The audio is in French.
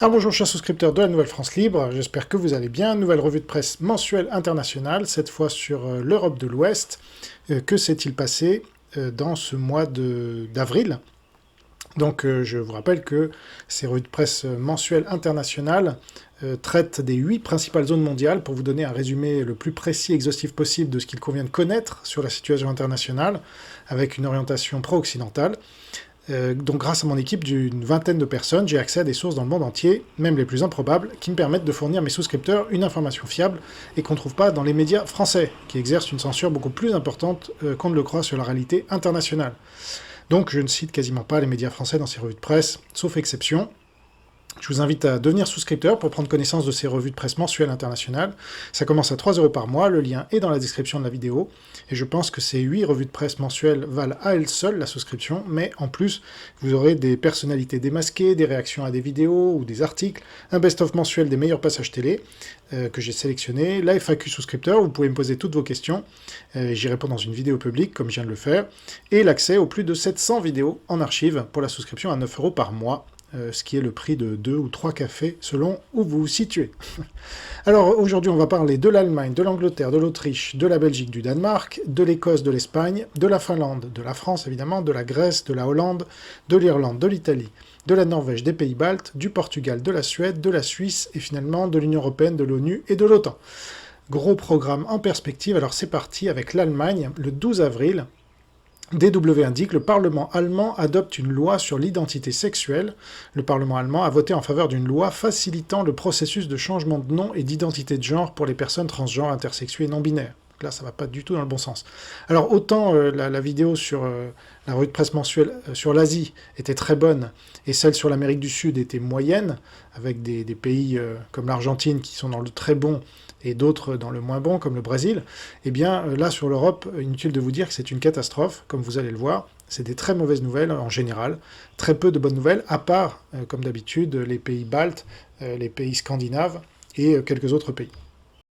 Alors bonjour chers souscripteurs de la Nouvelle France Libre, j'espère que vous allez bien. Nouvelle revue de presse mensuelle internationale, cette fois sur l'Europe de l'Ouest. Que s'est-il passé dans ce mois d'avril? Donc je vous rappelle que ces revues de presse mensuelles internationales traitent des 8 principales zones mondiales pour vous donner un résumé le plus précis et exhaustif possible de ce qu'il convient de connaître sur la situation internationale, avec une orientation pro-occidentale. Donc grâce à mon équipe d'une vingtaine de personnes, j'ai accès à des sources dans le monde entier, même les plus improbables, qui me permettent de fournir à mes souscripteurs une information fiable et qu'on ne trouve pas dans les médias français, qui exercent une censure beaucoup plus importante qu'on ne le croit sur la réalité internationale. Donc je ne cite quasiment pas les médias français dans ces revues de presse, sauf exception. Je vous invite à devenir souscripteur pour prendre connaissance de ces revues de presse mensuelles internationales. Ça commence à 3 € par mois, le lien est dans la description de la vidéo. Et je pense que ces 8 revues de presse mensuelles valent à elles seules la souscription, mais en plus, vous aurez des personnalités démasquées, des réactions à des vidéos ou des articles, un best-of mensuel des meilleurs passages télé que j'ai sélectionné, la FAQ souscripteur, où vous pouvez me poser toutes vos questions, j'y réponds dans une vidéo publique, comme je viens de le faire, et l'accès aux plus de 700 vidéos en archive pour la souscription à 9 € par mois. Ce qui est le prix de 2 ou 3 cafés selon où vous vous situez. Alors aujourd'hui on va parler de l'Allemagne, de l'Angleterre, de l'Autriche, de la Belgique, du Danemark, de l'Écosse, de l'Espagne, de la Finlande, de la France évidemment, de la Grèce, de la Hollande, de l'Irlande, de l'Italie, de la Norvège, des Pays-Baltes, du Portugal, de la Suède, de la Suisse et finalement de l'Union Européenne, de l'ONU et de l'OTAN. Gros programme en perspective, alors c'est parti avec l'Allemagne le 12 avril. DW indique, le Parlement allemand adopte une loi sur l'identité sexuelle. Le Parlement allemand a voté en faveur d'une loi facilitant le processus de changement de nom et d'identité de genre pour les personnes transgenres, intersexuées et non-binaires. Donc là, ça va pas du tout dans le bon sens. Alors, autant la vidéo sur la revue de presse mensuelle sur l'Asie était très bonne, et celle sur l'Amérique du Sud était moyenne, avec des pays comme l'Argentine qui sont dans le très bon, et d'autres dans le moins bon, comme le Brésil, eh bien là sur l'Europe, inutile de vous dire que c'est une catastrophe, comme vous allez le voir. C'est des très mauvaises nouvelles en général, très peu de bonnes nouvelles, à part, comme d'habitude, les pays baltes, les pays scandinaves et quelques autres pays.